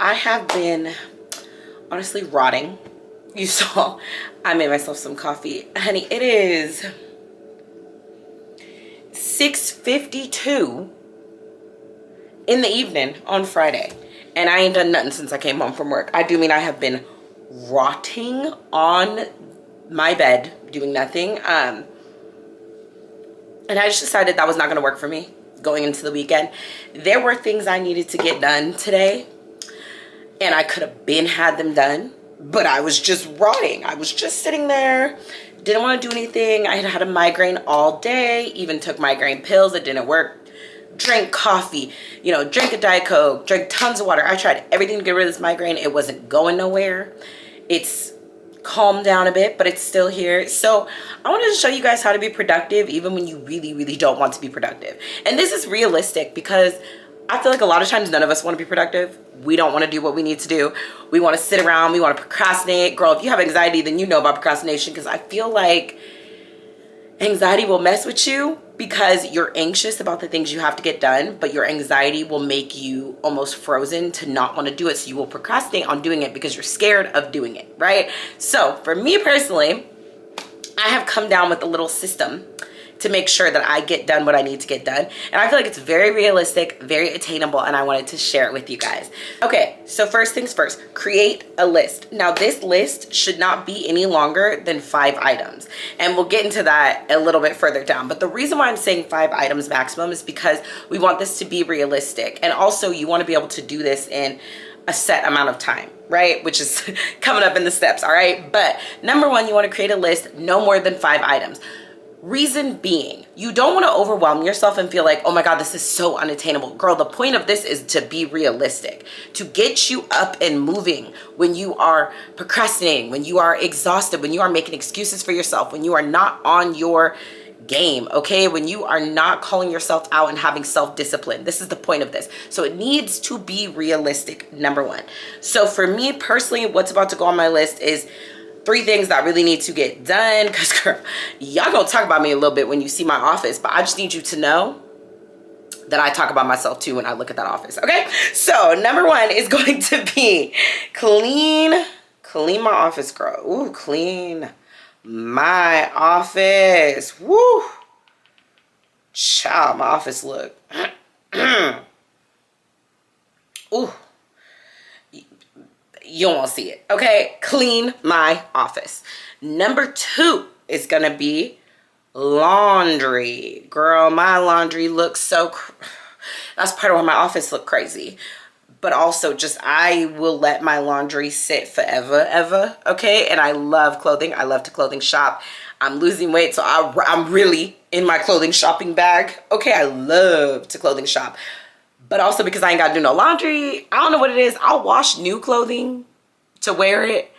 I have been honestly rotting. You saw I made myself some coffee. Honey, it is 6:52 in the evening on Friday. And I ain't done nothing since I came home from work. I do mean I have been rotting on my bed doing nothing. And I just decided that was not going to work for me going into the weekend. There were things I needed to get done today, and I could have had them done, but I was just rotting. I was just sitting there, didn't want to do anything. I had had a migraine all day, even took migraine pills. It didn't work. Drank coffee, you know, drank a Diet Coke, drank tons of water. I tried everything to get rid of this migraine. It wasn't going nowhere. It's calmed down a bit, but it's still here. So I wanted to show you guys how to be productive even when you really, really don't want to be productive. And this is realistic because I feel like a lot of times none of us want to be productive. We don't want to do what we need to do. We want to sit around. We want to procrastinate. Girl, if you have anxiety, then you know about procrastination, because I feel like anxiety will mess with you because you're anxious about the things you have to get done, but your anxiety will make you almost frozen to not want to do it. So you will procrastinate on doing it because you're scared of doing it, right? So for me personally, I have come down with a little system to make sure that I get done what I need to get done. And I feel like it's very realistic, very attainable, and I wanted to share it with you guys. Okay, so first things first, create a list. Now this list should not be any longer than 5 items. And we'll get into that a little bit further down. But the reason why I'm saying 5 items maximum is because we want this to be realistic. And also you want to be able to do this in a set amount of time, right? Which is coming up in the steps, all right? But number 1, you want to create a list no more than 5 items. Reason being, you don't want to overwhelm yourself and feel like, oh my God, this is so unattainable. Girl, the point of this is to be realistic, to get you up and moving when you are procrastinating, when you are exhausted, when you are making excuses for yourself, when you are not on your game, okay? When you are not calling yourself out and having self-discipline. This is the point of this. So it needs to be realistic, number 1. So for me personally, what's about to go on my list is 3 things that really need to get done, because girl, y'all gonna talk about me a little bit when you see my office, but I just need you to know that I talk about myself too when I look at that office, okay? So number 1 is going to be clean my office, girl. Ooh, clean my office. Woo. Child, my office look. Ooh. You don't want to see it, okay? Clean my office. Number 2 is gonna be laundry. Girl, my laundry looks so, that's part of why my office look crazy. But also just, I will let my laundry sit forever, ever, okay? And I love clothing. I love to clothing shop. I'm losing weight, so I'm really in my clothing shopping bag, okay? I love to clothing shop. But also because I ain't got to do no laundry. I don't know what it is. I'll wash new clothing to wear it.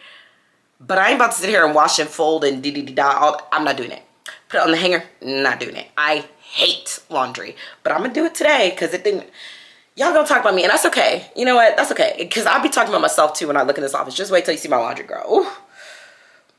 But I ain't about to sit here and wash and fold and da-da-da-da. I'm not doing it. Put it on the hanger. Not doing it. I hate laundry. But I'm going to do it today because it didn't. Y'all gonna talk about me, and that's okay. You know what? That's okay. Because I'll be talking about myself too when I look in this office. Just wait till you see my laundry, girl.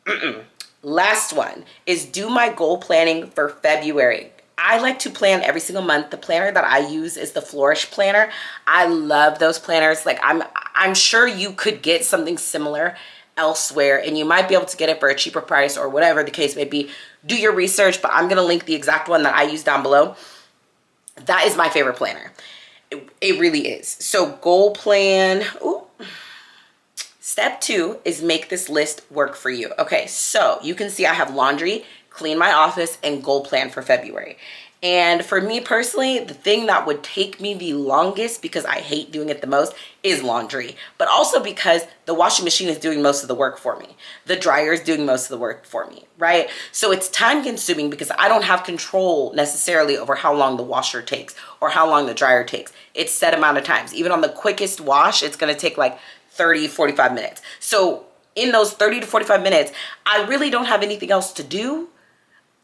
Ooh. Last one is do my goal planning for February. I like to plan every single month. The planner that I use is the Flourish planner. I love those planners. Like I'm sure you could get something similar elsewhere, and you might be able to get it for a cheaper price or whatever the case may be. Do your research, but I'm gonna link the exact one that I use down below. That is my favorite planner. It really is. So goal plan. Ooh. Step 2 is make this list work for you. Okay, so you can see I have laundry, clean my office, and goal plan for February. And for me personally, the thing that would take me the longest, because I hate doing it the most, is laundry. But also because the washing machine is doing most of the work for me. The dryer is doing most of the work for me, right? So it's time consuming because I don't have control necessarily over how long the washer takes or how long the dryer takes. It's set amount of times. Even on the quickest wash, it's gonna take like 30, 45 minutes. So in those 30 to 45 minutes, I really don't have anything else to do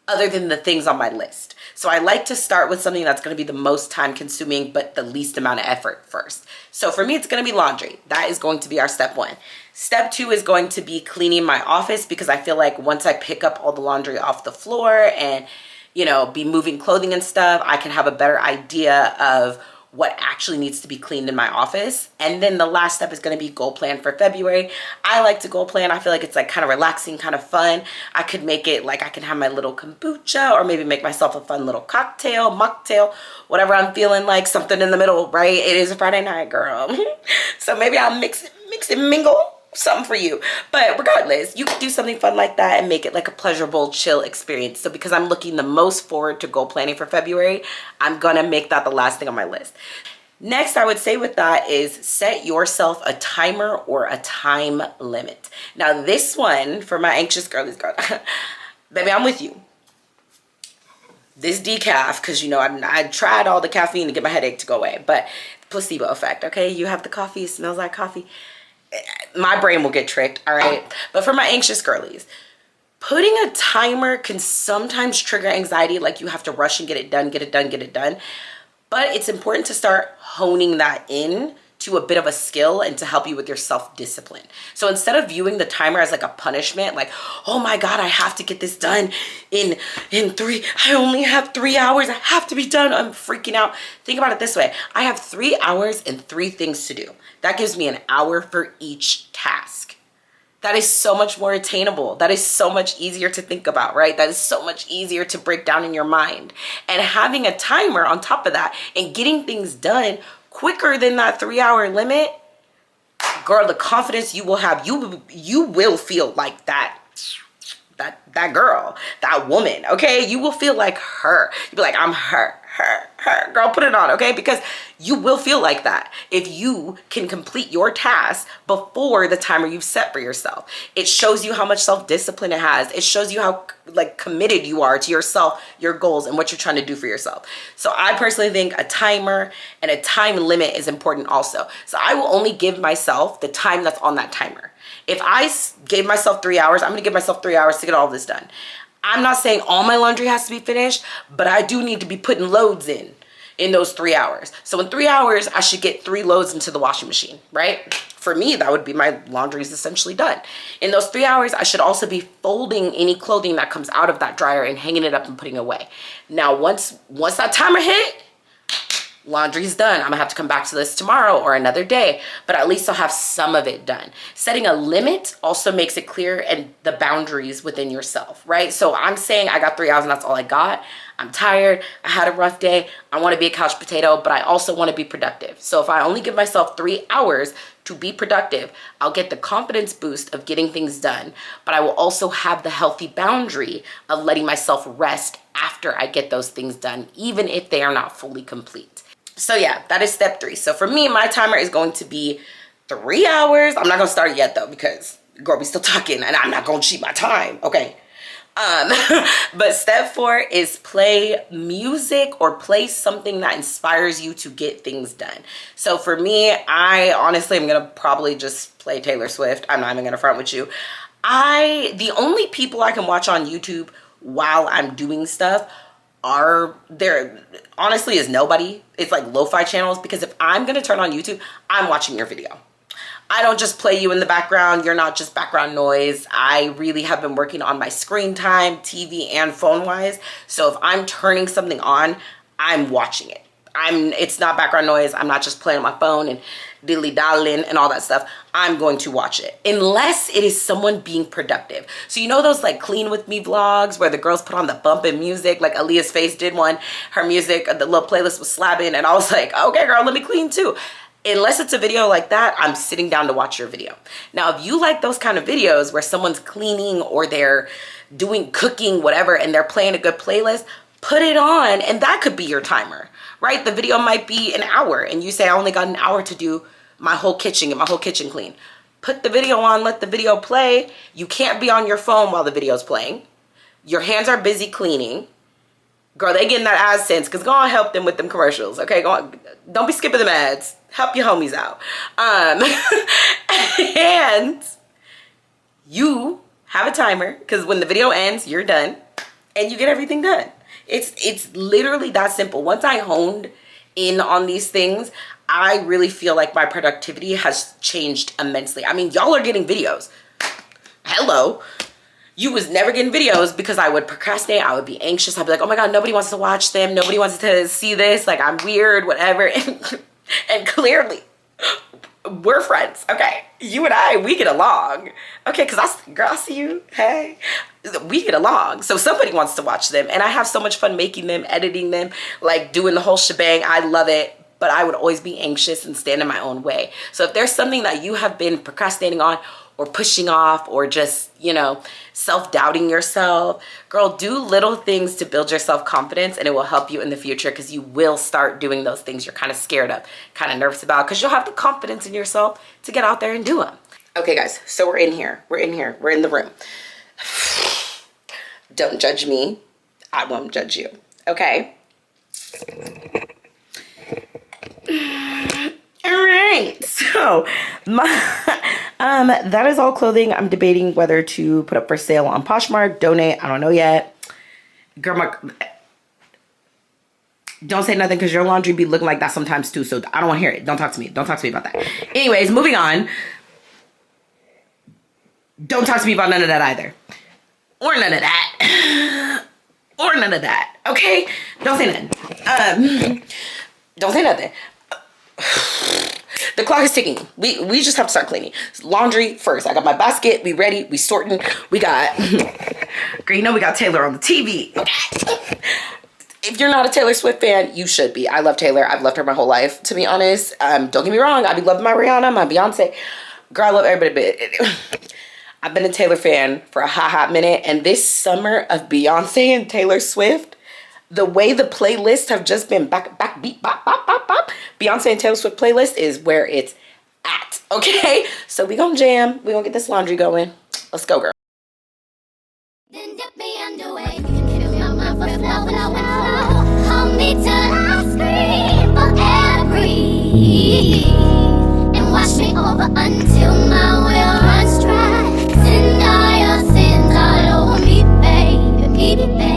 other than the things on my list. So I like to start with something that's going to be the most time consuming but the least amount of effort first. So for me, it's going to be laundry. That is going to be our step 1. Step 2 is going to be cleaning my office, because I feel like once I pick up all the laundry off the floor and, you know, be moving clothing and stuff, I can have a better idea of what actually needs to be cleaned in my office. And then the last step is going to be goal plan for February. I like to goal plan. I feel like it's like kind of relaxing, kind of fun. I could make it like I can have my little kombucha, or maybe make myself a fun little cocktail, mocktail, whatever I'm feeling like, something in the middle, right? It is a Friday night, girl. So maybe I'll mix and mingle something for you. But regardless, you could do something fun like that and make it like a pleasurable, chill experience. So because I'm looking the most forward to goal planning for February, I'm gonna make that the last thing on my list. Next, I would say with that is set yourself a timer or a time limit. Now this one, for my anxious girlies, girl, baby, I'm with you. This decaf, because you know, I tried all the caffeine to get my headache to go away, but placebo effect, okay? You have the coffee, it smells like coffee. My brain will get tricked, all right? But for my anxious girlies, putting a timer can sometimes trigger anxiety, like you have to rush and get it done, get it done, get it done. But it's important to start honing that in to a bit of a skill and to help you with your self-discipline. So instead of viewing the timer as like a punishment, like, oh my God, I have to get this done in I only have 3 hours, I have to be done, I'm freaking out. Think about it this way. I have 3 hours and 3 things to do. That gives me an hour for each task. That is so much more attainable. That is so much easier to think about, right? That is so much easier to break down in your mind. And having a timer on top of that and getting things done quicker than that 3 hour limit, girl, the confidence you will have, you will feel like that girl, that woman, okay? You will feel like her. You'll be like, I'm her. Girl, put it on, okay? Because you will feel like that if you can complete your task before the timer you've set for yourself. It shows you how much self-discipline it has. It shows you how like committed you are to yourself, your goals, and what you're trying to do for yourself. So I personally think a timer and a time limit is important also. So I will only give myself the time that's on that timer. If I gave myself 3 hours, I'm gonna give myself 3 hours to get all this done. I'm not saying all my laundry has to be finished, but I do need to be putting loads in those 3 hours. So in 3 hours, I should get 3 loads into the washing machine, right? For me, that would be my laundry is essentially done. In those 3 hours, I should also be folding any clothing that comes out of that dryer and hanging it up and putting it away. Now, once that timer hit, laundry's done. I'm gonna have to come back to this tomorrow or another day, but at least I'll have some of it done. Setting a limit also makes it clear and the boundaries within yourself, right? So I'm saying I got 3 hours and that's all I got. I'm tired, I had a rough day, I wanna be a couch potato, but I also wanna be productive. So if I only give myself 3 hours to be productive, I'll get the confidence boost of getting things done, but I will also have the healthy boundary of letting myself rest after I get those things done, even if they are not fully complete. So yeah, that is step 3. So for me, my timer is going to be 3 hours. I'm not gonna start it yet though, because girl, we still talking and I'm not gonna cheat my time, okay? But step 4 is play music or play something that inspires you to get things done. So for me, I honestly am gonna probably just play Taylor Swift. I'm not even gonna front with you. The only people I can watch on YouTube while I'm doing stuff are there honestly is nobody. It's like lo-fi channels, because if I'm gonna turn on YouTube, I'm watching your video. I don't just play you in the background. You're not just background noise. I really have been working on my screen time, TV and phone wise. So if I'm turning something on, I'm watching it. It's not background noise. I'm not just playing on my phone and dilly-dallying and all that stuff. I'm going to watch it unless it is someone being productive. So you know those like clean with me vlogs where the girls put on the bumping music, like Aaliyah's Face did one. Her music, the little playlist was slapping and I was like, okay girl, let me clean too. Unless it's a video like that, I'm sitting down to watch your video. Now, if you like those kind of videos where someone's cleaning or they're doing cooking, whatever, and they're playing a good playlist, put it on and that could be your timer, right? The video might be an hour and you say, I only got an hour to do my whole kitchen, get my whole kitchen clean. Put the video on, let the video play. You can't be on your phone while the video's playing. Your hands are busy cleaning. Girl, they getting that AdSense because go on help them with them commercials, okay? Go on, don't be skipping them ads. Help your homies out. And you have a timer because when the video ends, you're done and you get everything done. It's literally that simple. Once I honed in on these things, I really feel like my productivity has changed immensely. I mean, y'all are getting videos. Hello. you was never getting videos because I would procrastinate. I would be anxious. I'd be like, oh my God, nobody wants to watch them. Nobody wants to see this. Like, I'm weird, whatever. And clearly, we're friends. Okay. You and I, we get along. Okay. Because I see you. Hey. We get along. So somebody wants to watch them. And I have so much fun making them, editing them, like doing the whole shebang. I love it. But I would always be anxious and stand in my own way. So if there's something that you have been procrastinating on, or pushing off, or just, you know, self-doubting yourself, girl, do little things to build your self-confidence, and it will help you in the future, because you will start doing those things you're kind of scared of, kind of nervous about, because you'll have the confidence in yourself to get out there and do them. Okay, guys, so we're in here. We're in the room. Don't judge me. I won't judge you. Okay? All right, so that is all clothing. I'm debating whether to put up for sale on Poshmark, donate. I don't know yet. Girl, don't say nothing, because your laundry be looking like that sometimes too. So I don't want to hear it. Don't talk to me. Don't talk to me about that. Anyways, moving on. Don't talk to me about none of that either. Or none of that. Or none of that. Okay? Don't say nothing. Don't say nothing. The clock is ticking. We just have to start cleaning. Laundry first. I got my basket. We ready. We sorting. We got, girl, you know we got Taylor on the TV. Okay. If you're not a Taylor Swift fan, you should be. I love Taylor. I've loved her my whole life, to be honest. Don't get me wrong. I be loving my Rihanna, my Beyonce. Girl, I love everybody. But I've been a Taylor fan for a hot minute. And this summer of Beyonce and Taylor Swift, the way the playlists have just been back, beat, bop, bop, bop, bop. Beyonce and Taylor Swift playlist is where it's at, okay? So we gonna jam. We gonna get this laundry going. Let's go, girl. Then dip me underway. You can feel my mind for flow. Hold me till I scream for air breathe. And wash me over until my will runs dry. Send all your sins all over me, baby, baby.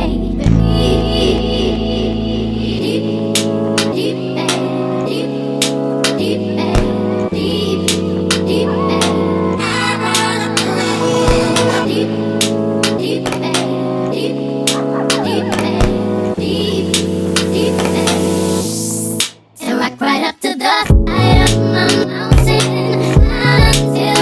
Right up to the side of my mountain until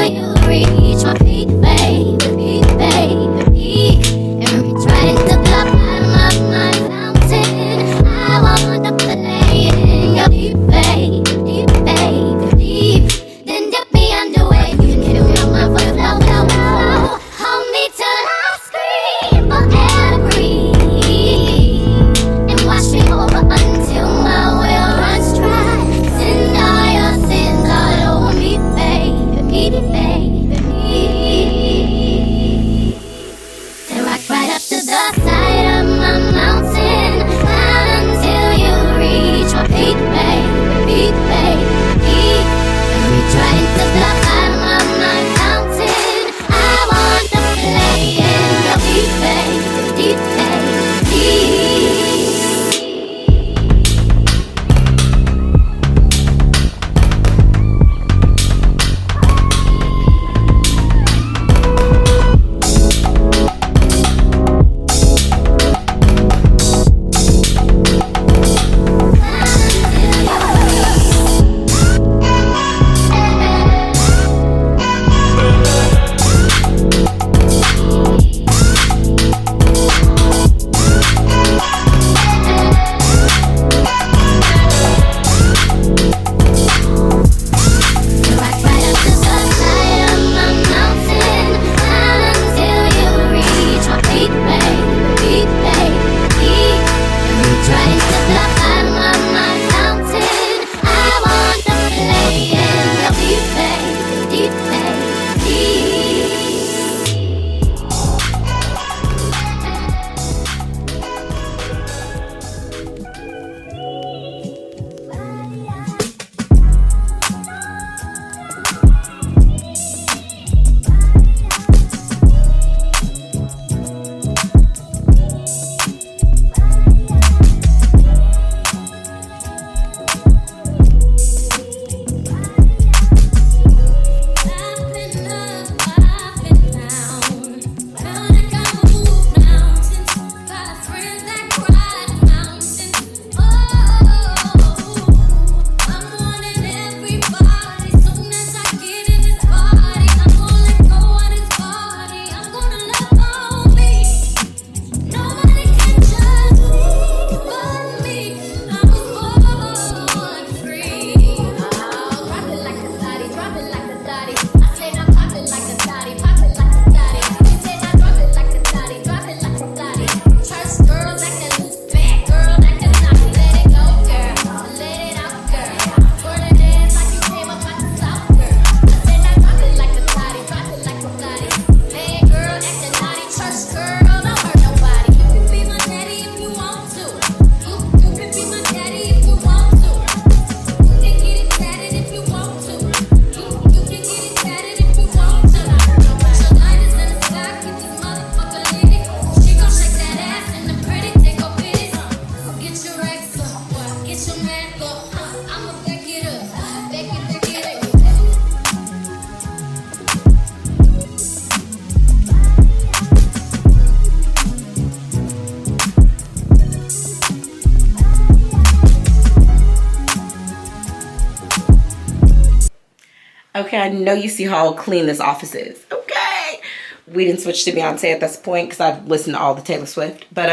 I know you see how clean this office is. Okay. We didn't switch to Beyonce at this point because I've listened to all the Taylor Swift. But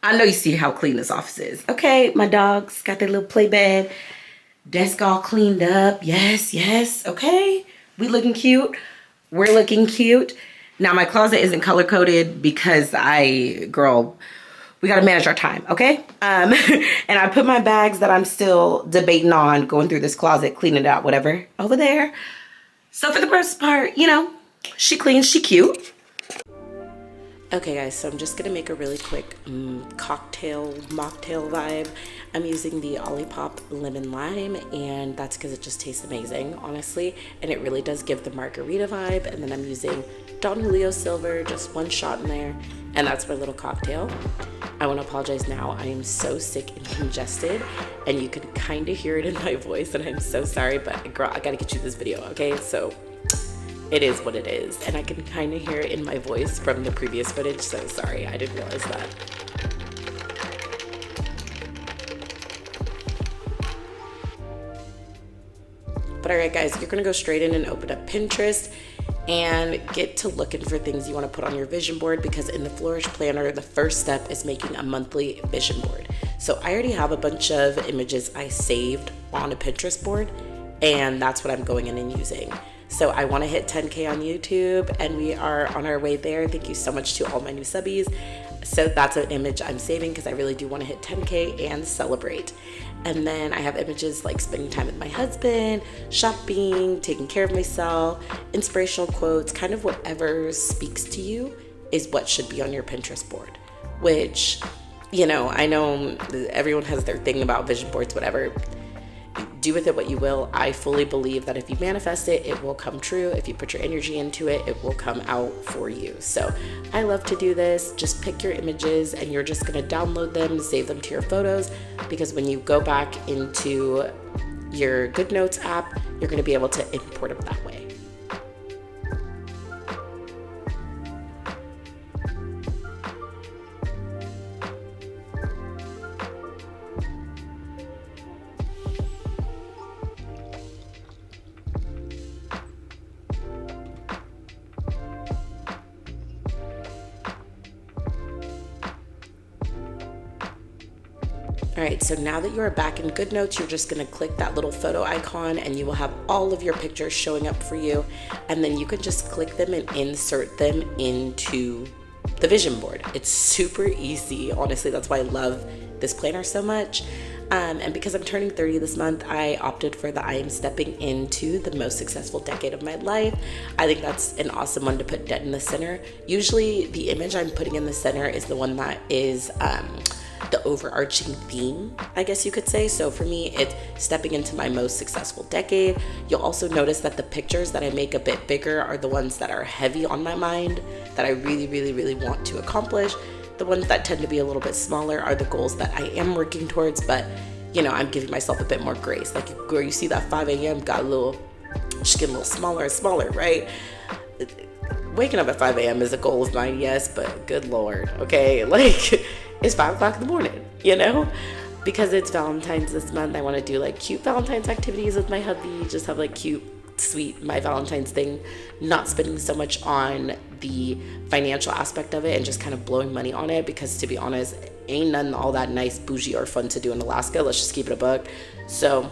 I know you see how clean this office is. Okay, my dogs got their little play bed. Desk all cleaned up. Yes, yes. Okay. We looking cute. We're looking cute. Now, my closet isn't color-coded because girl, we got to manage our time, okay? And I put my bags that I'm still debating on, going through this closet, cleaning it out, whatever, over there. So for the most part, you know, she clean, she cute. Okay guys, so I'm just gonna make a really quick mocktail vibe. I'm using the Olipop Lemon Lime, and that's because it just tastes amazing, honestly, and it really does give the margarita vibe. And then I'm using Don Julio Silver, just one shot in there, and that's my little cocktail. I want to apologize now. I am so sick and congested, and you can kind of hear it in my voice, and I'm so sorry, but girl, I gotta get you this video, okay? So it is what it is, and I can kind of hear it in my voice from the previous footage, so sorry, I didn't realize that. But alright guys, you're gonna go straight in and open up Pinterest and get to looking for things you want to put on your vision board, because in the Flourish Planner, the first step is making a monthly vision board. So I already have a bunch of images I saved on a Pinterest board, and that's what I'm going in and using. So I want to hit 10K on YouTube, and we are on our way there. Thank you so much to all my new subbies. So that's an image I'm saving because I really do want to hit 10K and celebrate. And then I have images like spending time with my husband, shopping, taking care of myself, inspirational quotes, kind of whatever speaks to you is what should be on your Pinterest board. Which, you know, I know everyone has their thing about vision boards, whatever. Do with it what you will. I fully believe that if you manifest it, it will come true. If you put your energy into it, it will come out for you. So I love to do this. Just pick your images and you're just going to download them, save them to your photos, because when you go back into your GoodNotes app, you're going to be able to import them that way. All right, so now that you're back in GoodNotes, you're just gonna click that little photo icon and you will have all of your pictures showing up for you. And then you can just click them and insert them into the vision board. It's super easy. Honestly, that's why I love this planner so much. And because I'm turning 30 this month, I opted for the I am stepping into the most successful decade of my life. I think that's an awesome one to put dead in the center. Usually the image I'm putting in the center is the one that is the overarching theme, I guess you could say. So for me, it's stepping into my most successful decade. You'll also notice that the pictures that I make a bit bigger are the ones that are heavy on my mind, that I really, really, really want to accomplish. The ones that tend to be a little bit smaller are the goals that I am working towards, but you know, I'm giving myself a bit more grace. Like where you see that 5 a.m. got a little, just getting a little smaller and smaller, right? Waking up at 5 a.m. is a goal of mine, yes, but good Lord, okay? Like, it's 5 o'clock in the morning, you know? Because it's Valentine's this month, I want to do like cute Valentine's activities with my hubby, just have like cute, sweet, my Valentine's thing, not spending so much on the financial aspect of it and just kind of blowing money on it, because to be honest, ain't nothing all that nice, bougie, or fun to do in Alaska. Let's just keep it a buck. So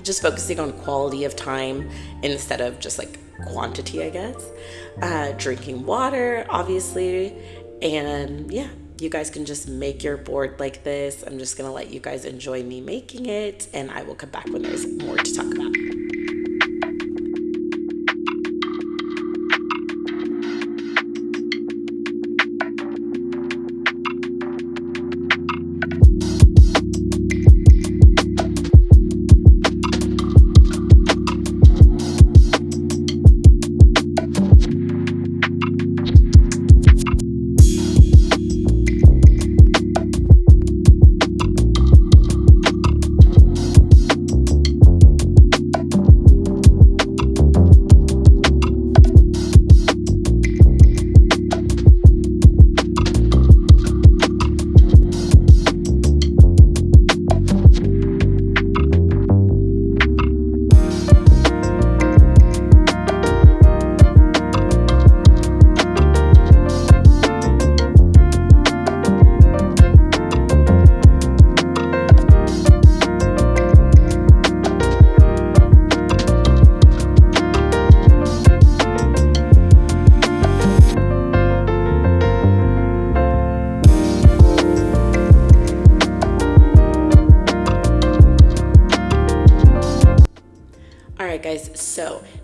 just focusing on quality of time instead of just like quantity, I guess. Drinking water, obviously, and yeah, you guys can just make your board like this. I'm just gonna let you guys enjoy me making it, and I will come back when there's more to talk about.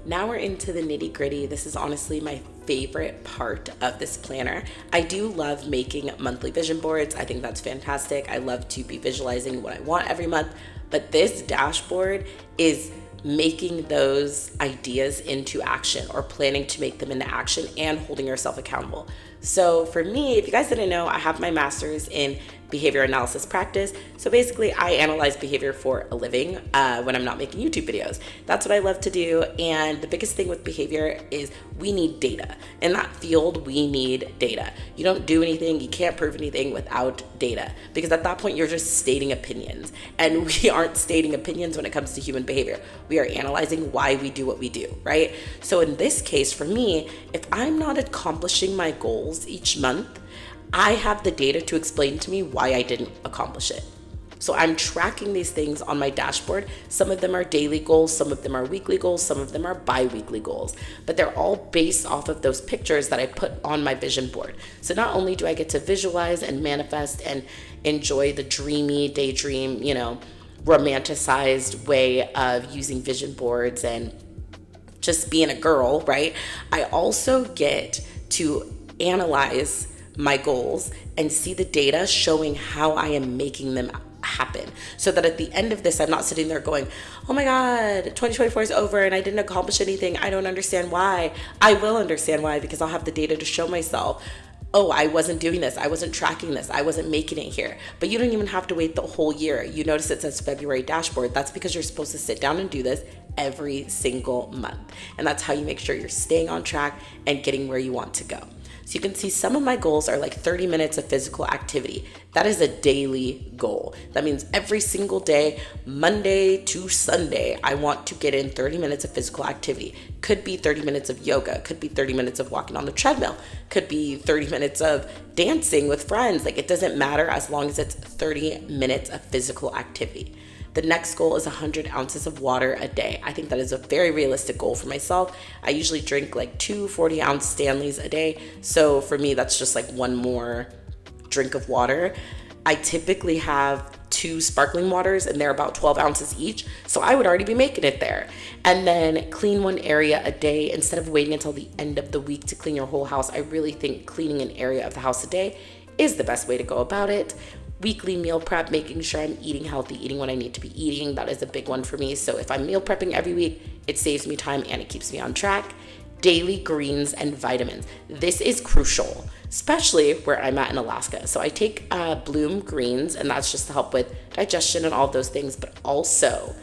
now we're into the nitty gritty. This is honestly my favorite part of this planner. I do love making monthly vision boards. I think that's fantastic. I love to be visualizing what I want every month, but this dashboard is making those ideas into action, or planning to make them into action, and holding yourself accountable. So for me, if you guys didn't know, I have my master's in behavior analysis practice. So basically I analyze behavior for a living when I'm not making YouTube videos. That's what I love to do. And the biggest thing with behavior is we need data. In that field, we need data. You don't do anything, you can't prove anything without data, because at that point you're just stating opinions, and we aren't stating opinions when it comes to human behavior. We are analyzing why we do what we do, right? So in this case, for me, if I'm not accomplishing my goals each month, I have the data to explain to me why I didn't accomplish it. So I'm tracking these things on my dashboard. Some of them are daily goals, some of them are weekly goals, some of them are bi-weekly goals, but they're all based off of those pictures that I put on my vision board. So not only do I get to visualize and manifest and enjoy the dreamy, daydream, romanticized way of using vision boards and just being a girl, right? I also get to analyze my goals and see the data showing how I am making them happen, so that at the end of this, I'm not sitting there going, oh my God, 2024 is over and I didn't accomplish anything. I don't understand why. I will understand why, because I'll have the data to show myself, oh, I wasn't doing this, I wasn't tracking this, I wasn't making it here. But you don't even have to wait the whole year. You notice it says February dashboard. That's because you're supposed to sit down and do this every single month. And that's how you make sure you're staying on track and getting where you want to go. So you can see some of my goals are like 30 minutes of physical activity. That is a daily goal. That means every single day, Monday to Sunday, I want to get in 30 minutes of physical activity. Could be 30 minutes of yoga, could be 30 minutes of walking on the treadmill, could be 30 minutes of dancing with friends. Like, it doesn't matter as long as it's 30 minutes of physical activity. The next goal is 100 ounces of water a day. I think that is a very realistic goal for myself. I usually drink like 2 40-ounce Stanleys a day. So for me, that's just like one more drink of water. I typically have 2 sparkling waters, and they're about 12 ounces each. So I would already be making it there. And then clean one area a day. Instead of waiting until the end of the week to clean your whole house, I really think cleaning an area of the house a day is the best way to go about it. Weekly meal prep, making sure I'm eating healthy, eating what I need to be eating. That is a big one for me. So if I'm meal prepping every week, it saves me time and it keeps me on track. Daily greens and vitamins. This is crucial, especially where I'm at in Alaska. So I take Bloom greens, and that's just to help with digestion and all of those things, but also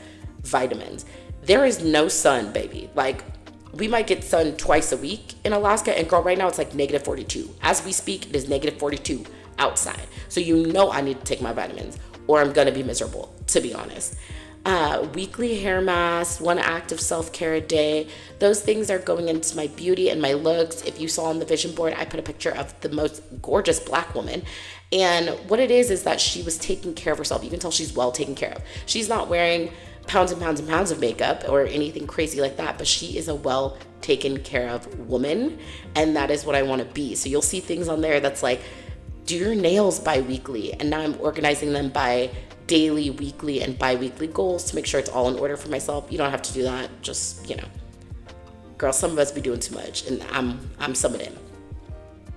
vitamins. There is no sun, baby. Like, we might get sun twice a week in Alaska, and girl, right now it's like negative 42. As we speak, it is negative 42 outside. So I need to take my vitamins, or I'm gonna be miserable, to be honest. Weekly hair mask, 1 act of self-care a day. Those things are going into my beauty and my looks. If you saw on the vision board, I put a picture of the most gorgeous Black woman. And what it is that she was taking care of herself. You can tell she's well taken care of. She's not wearing pounds and pounds and pounds of makeup or anything crazy like that, but she is a well taken care of woman. And that is what I want to be. So you'll see things on there that's like, do your nails bi-weekly. And now I'm organizing them by daily, weekly, and bi-weekly goals to make sure it's all in order for myself. You don't have to do that. Just, girl, some of us be doing too much, and I'm some of them.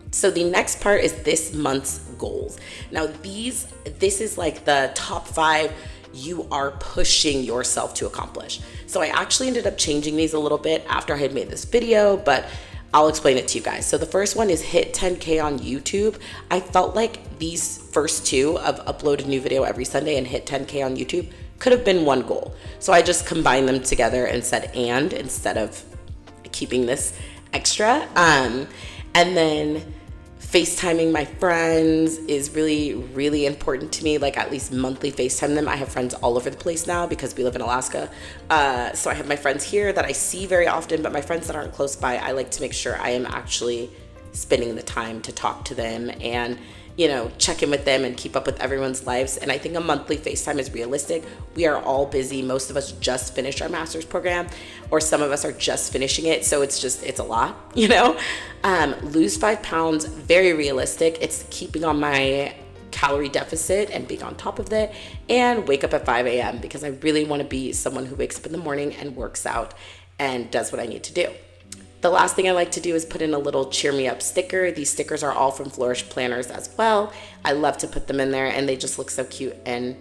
So the next part is this month's goals. Now this is like the top 5 you are pushing yourself to accomplish. So I actually ended up changing these a little bit after I had made this video, but I'll explain it to you guys. So the first one is hit 10K on YouTube. I felt like these first 2 of upload a new video every Sunday and hit 10K on YouTube could have been one goal. So I just combined them together and said and instead of keeping this extra. And then FaceTiming my friends is really, really important to me. Like, at least monthly FaceTime them. I have friends all over the place now because we live in Alaska. So I have my friends here that I see very often, but my friends that aren't close by, I like to make sure I am actually spending the time to talk to them and, check in with them and keep up with everyone's lives. And I think a monthly FaceTime is realistic. We are all busy. Most of us just finished our master's program, or some of us are just finishing it. So it's a lot, lose 5 pounds, very realistic. It's keeping on my calorie deficit and being on top of that, and wake up at 5 a.m. because I really want to be someone who wakes up in the morning and works out and does what I need to do. The last thing I like to do is put in a little cheer me up sticker. These stickers are all from Flourish planners as well. I love to put them in there, and they just look so cute and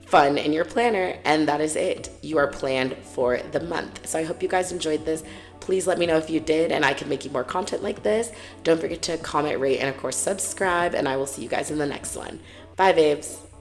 fun in your planner. And that is it. You are planned for the month. So I hope you guys enjoyed this. Please let me know if you did, and I can make you more content like this. Don't forget to comment, rate, and of course subscribe, and I will see you guys in the next one. Bye, babes.